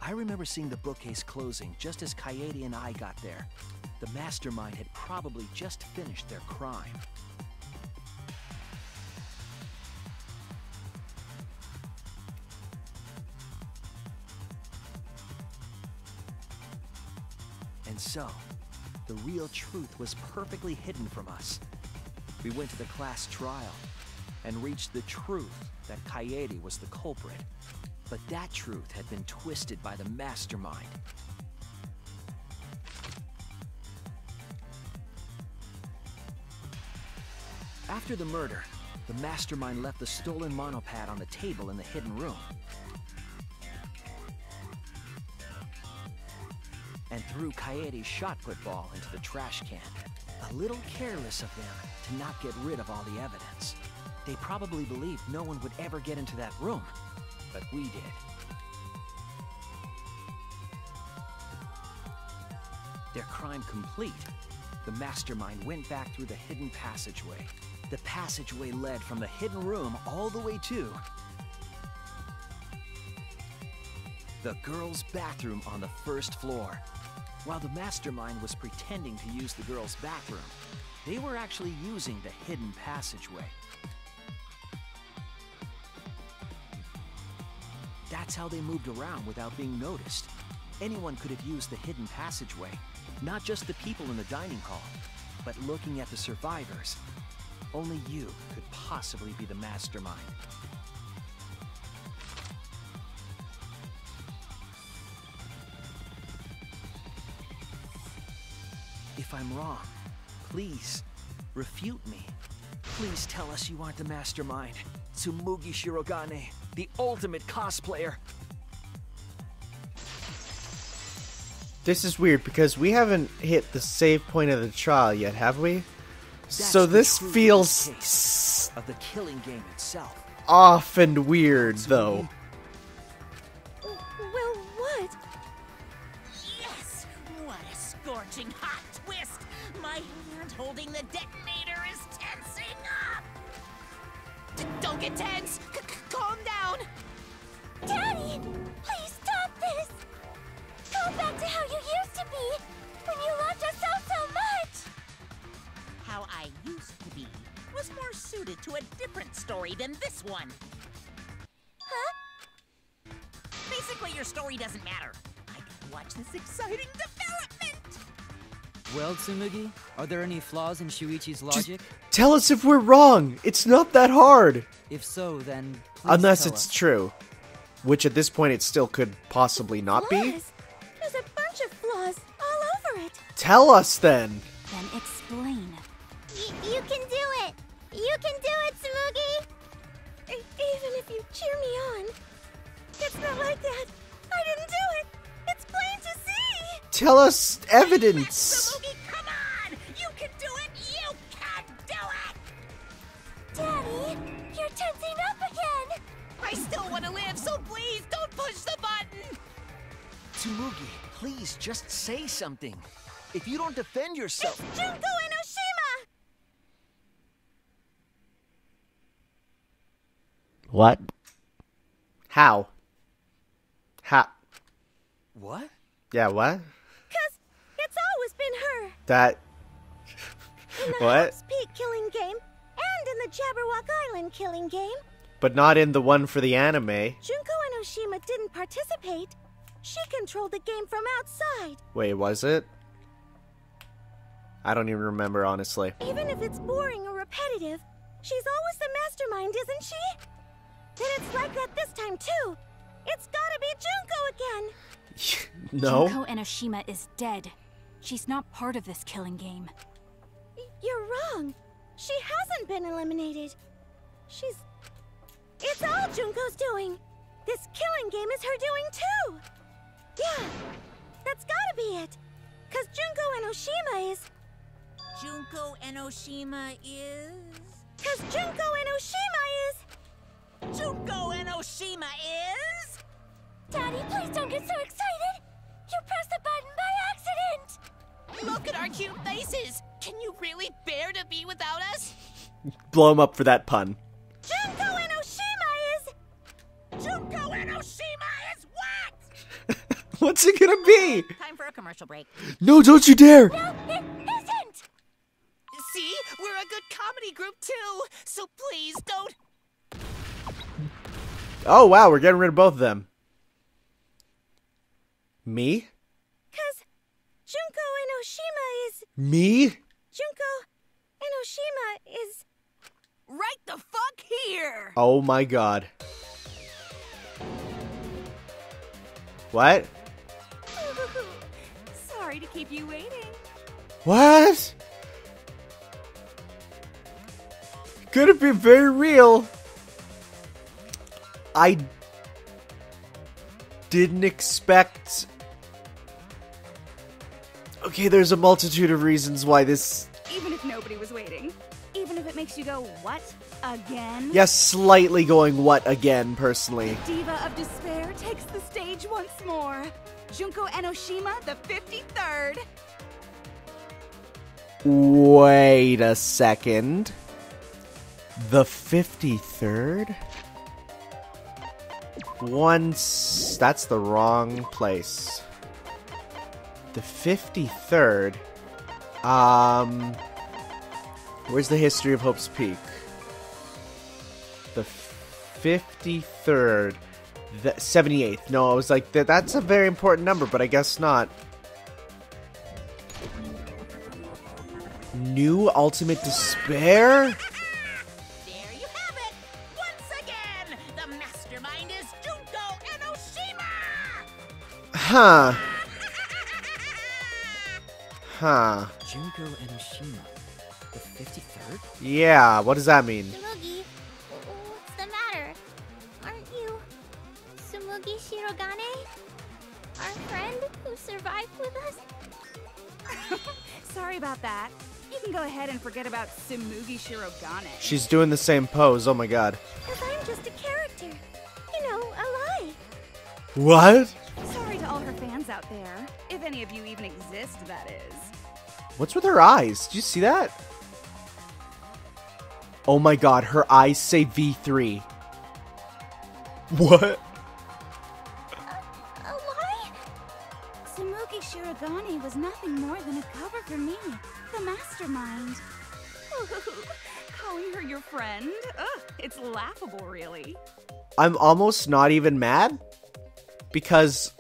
I remember seeing the bookcase closing just as Kaede and I got there. The mastermind had probably just finished their crime. And so, the real truth was perfectly hidden from us. We went to the class trial and reached the truth that Kaede was the culprit. But that truth had been twisted by the mastermind. After the murder, the mastermind left the stolen monopad on the table in the hidden room. And threw Kaede's shot put ball into the trash can. A little careless of them to not get rid of all the evidence. They probably believed no one would ever get into that room, but we did. Their crime complete, the mastermind went back through the hidden passageway. The passageway led from the hidden room all the way to the girls' bathroom on the first floor. While the mastermind was pretending to use the girls' bathroom, they were actually using the hidden passageway. That's how they moved around without being noticed. Anyone could have used the hidden passageway, not just the people in the dining hall, but looking at the survivors. Only you could possibly be the mastermind. If I'm wrong, please, refute me. Please tell us you aren't the mastermind. Tsumugi Shirogane, the ultimate cosplayer. This is weird because we haven't hit the save point of the trial yet, have we? That's so this the feels case of the killing game itself. off and weird, though. Well, what? Yes! What a scorching hot twist! My hand holding the detonator is tensing up! Don't get tense! Calm down! Daddy! Please stop this! Go back to how you used to be! When you loved us so much! How I used to be was more suited to a different story than this one. Huh? Basically, your story doesn't matter. I gotta watch this exciting development! Well, Tsumugi, are there any flaws in Shuichi's logic? Tell us if we're wrong. It's not that hard. If so, then please Unless tell it's us. true. Which at this point it still could possibly not be. Flaws? There's a bunch of flaws all over it. Tell us then. Then explain. You can do it! You can do it, Tsumugi! Even if you cheer me on. It's not like that. I didn't do it. It's plain to see. Tell us evidence. Tsumugi, come on! You can do it! You can do it! Dad, So please, don't push the button! Tsumugi, please just say something. If you don't defend yourself... It's Junko Enoshima! What? How? What? Yeah, what? 'Cause it's always been her. That... In the What? Hope's Peak killing game, and in the Jabberwock Island killing game. But not in the one for the anime. Junko Enoshima didn't participate. She controlled the game from outside. Wait, was it? I don't even remember, honestly. Even if it's boring or repetitive, she's always the mastermind, isn't she? Then it's like that this time, too. It's gotta be Junko again. No? Junko Enoshima is dead. She's not part of this killing game. You're wrong. She hasn't been eliminated. It's all Junko's doing. This killing game is her doing, too. Yeah, that's gotta be it. 'Cause Junko Enoshima is... Junko Enoshima is... 'Cause Junko Enoshima is... Junko Enoshima is... Daddy, please don't get so excited. You pressed the button by accident. Look at our cute faces! Can you really bear to be without us? Blow him up for that pun. Junko Enoshima is... Junko Enoshima is what? What's it gonna be? Time for a commercial break. No, don't you dare! No, it isn't. See? We're a good comedy group too! So please don't... Oh, wow, we're getting rid of both of them. Me? 'Cause Junko Enoshima is... Me? Junko Enoshima is... Right the fuck here! Oh my god. What? Sorry to keep you waiting. What? Could have been very real. I didn't expect... Okay, there's a multitude of reasons why this... Even if nobody was waiting. Even if it makes you go, what? Again? Yes, slightly going what again, personally. Diva of Despair takes the stage once more. Junko Enoshima, the 53rd. Wait a second. The 53rd? That's the wrong place. The 53rd. Where's the history of Hope's Peak? The 53rd. The 78th. No, I was like, that's a very important number, but I guess not. New Ultimate Despair? There you have it! Once again, the mastermind is Junko Enoshima! Huh. Huh. Junko Enoshima, the 53rd? Yeah, what does that mean? Tsumugi, what's the matter? Aren't you Tsumugi Shirogane? Our friend who survived with us? Sorry about that. You can go ahead and forget about Tsumugi Shirogane. She's doing the same pose, oh my god. 'Cause I'm just a character. You know, a lie. What? Sorry to all her fans out there. If any of you even exist, that is. What's with her eyes? Did you see that? Oh my god, her eyes say V3. What? A lie? Tsumugi Shirogane was nothing more than a cover for me, the mastermind. Calling her your friend? Ugh, it's laughable, really. I'm almost not even mad. Because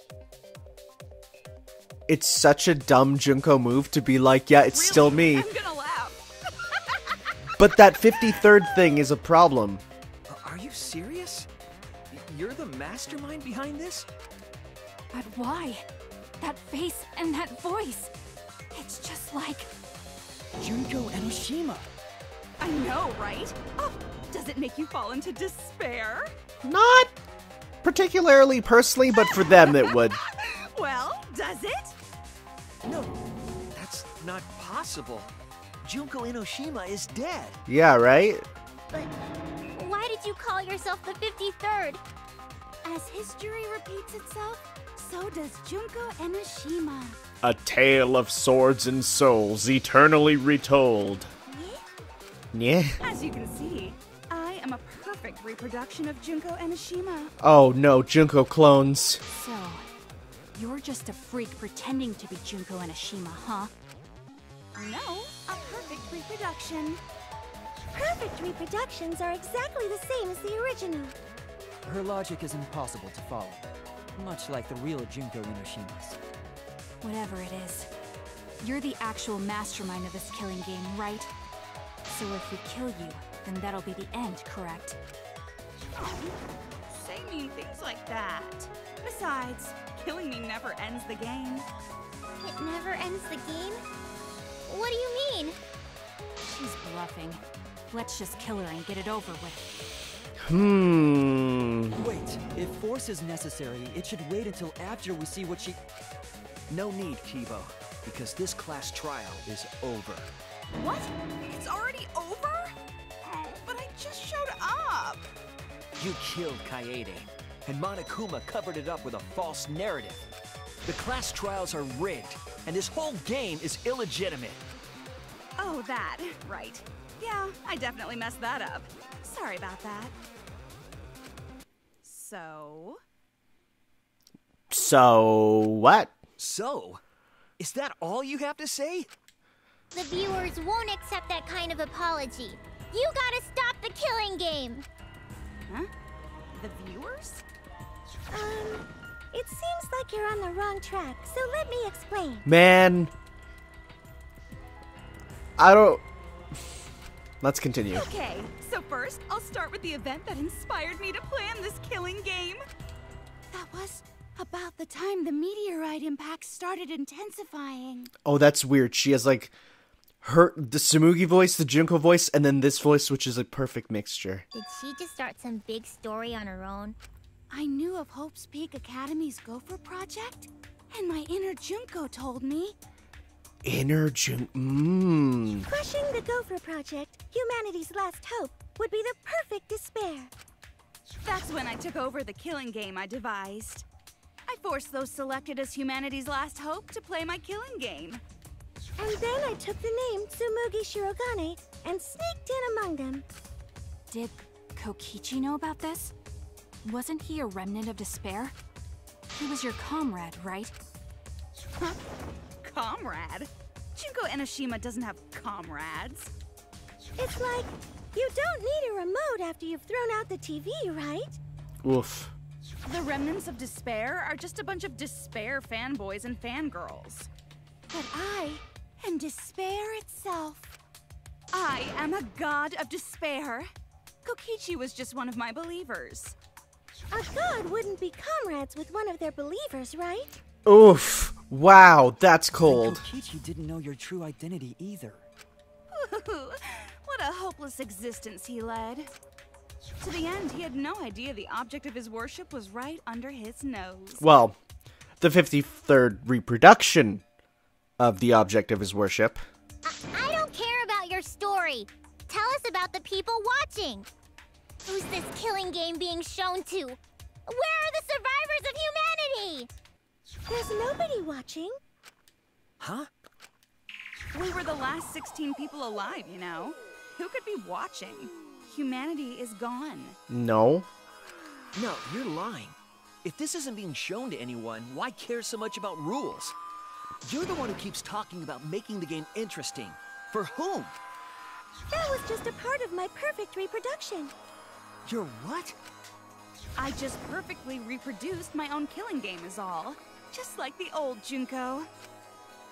it's such a dumb Junko move to be like, yeah, it's Really? still me. I'm gonna laugh. But that 53rd thing is a problem. Are you serious? You're the mastermind behind this? But why? That face and that voice. It's just like... Junko Enoshima. I know, right? Oh, does it make you fall into despair? Not particularly personally, but for them it would. Well, does it? No, that's not possible. Junko Enoshima is dead. Yeah, right? But why did you call yourself the 53rd? As history repeats itself, so does Junko Enoshima. A tale of swords and souls eternally retold. Yeah? As you can see, I am a perfect reproduction of Junko Enoshima. Oh no, Junko clones. So, you're just a freak pretending to be Junko Enoshima, huh? No, a perfect reproduction. Perfect reproductions are exactly the same as the original. Her logic is impossible to follow, much like the real Junko Enoshima's. Whatever it is, you're the actual mastermind of this killing game, right? So if we kill you, then that'll be the end, correct? Say mean things like that. Besides, killing me never ends the game. It never ends the game? What do you mean? She's bluffing. Let's just kill her and get it over with. Wait, if force is necessary, it should wait until after we see what she... No need, Kibo, because this class trial is over. What? It's already over? Oh, but I just showed up. You killed Kaede, and Monokuma covered it up with a false narrative. The class trials are rigged, and this whole game is illegitimate. Oh, that. Right. Yeah, I definitely messed that up. Sorry about that. So what? So? Is that all you have to say? The viewers won't accept that kind of apology. You gotta stop the killing game. Huh? The viewers? It seems like you're on the wrong track, so let me explain. Man. I don't... Let's continue. Okay, so first, I'll start with the event that inspired me to plan this killing game. That was about the time the meteorite impact started intensifying. Oh, that's weird. She has like the Tsumugi voice, the Junko voice, and then this voice, which is a perfect mixture. Did she just start some big story on her own? I knew of Hope's Peak Academy's Gopher project, and my inner Junko told me. Inner Junko. Crushing the Gopher project, humanity's last hope, would be the perfect despair. That's when I took over the killing game I devised. I forced those selected as humanity's last hope to play my killing game. And then I took the name Tsumugi Shirogane and sneaked in among them. Did Kokichi know about this? Wasn't he a remnant of despair? He was your comrade, right? Huh? Comrade? Junko Enoshima doesn't have comrades. It's like, you don't need a remote after you've thrown out the TV, right? Oof. The remnants of despair are just a bunch of despair fanboys and fangirls. But I am despair itself. I am a god of despair. Kokichi was just one of my believers. A god wouldn't be comrades with one of their believers, right? Oof. Wow, that's cold. Kokichi didn't know your true identity either. What a hopeless existence he led. To the end, he had no idea the object of his worship was right under his nose. Well, the 53rd reproduction of the object of his worship. I don't care about your story. Tell us about the people watching. Who's this killing game being shown to? Where are the survivors of humanity? There's nobody watching. Huh? We were the last 16 people alive, you know. Who could be watching? Humanity is gone. No. No, you're lying. If this isn't being shown to anyone, why care so much about rules? You're the one who keeps talking about making the game interesting. For whom? That was just a part of my perfect reproduction. Your what? I just perfectly reproduced my own killing game is all. Just like the old Junko.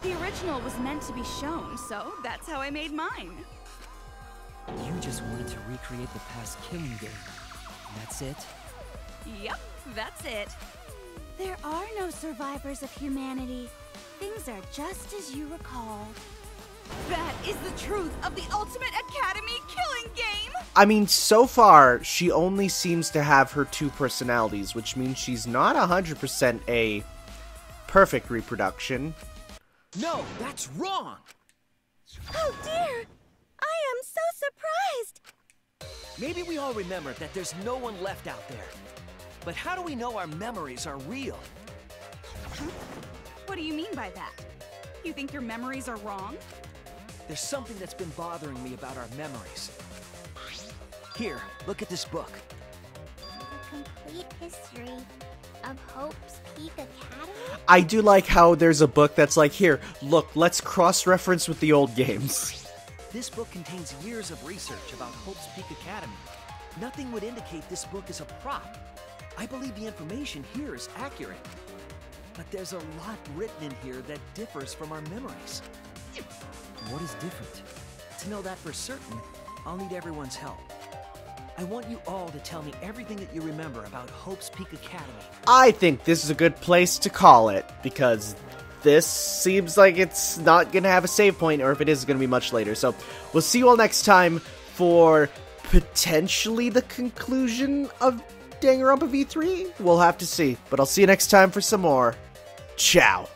The original was meant to be shown, so that's how I made mine. You just wanted to recreate the past killing game. That's it? Yep, that's it. There are no survivors of humanity. Things are just as you recall. That is the truth of the Ultimate Academy killing game! I mean, so far, she only seems to have her two personalities, which means she's not 100% a perfect reproduction. No, that's wrong! Oh dear! I am so surprised! Maybe we all remember that there's no one left out there. But how do we know our memories are real? What do you mean by that? You think your memories are wrong? There's something that's been bothering me about our memories. Here, look at this book. The complete history of Hope's Peak Academy? I do like how there's a book that's like, here, look, let's cross-reference with the old games. This book contains years of research about Hope's Peak Academy. Nothing would indicate this book is a prop. I believe the information here is accurate. But there's a lot written in here that differs from our memories. What is different? To know that for certain, I'll need everyone's help. I want you all to tell me everything that you remember about Hope's Peak Academy. I think this is a good place to call it, because this seems like it's not going to have a save point, or if it is, it's going to be much later. So we'll see you all next time for potentially the conclusion of Danganronpa V3? We'll have to see. But I'll see you next time for some more. Ciao.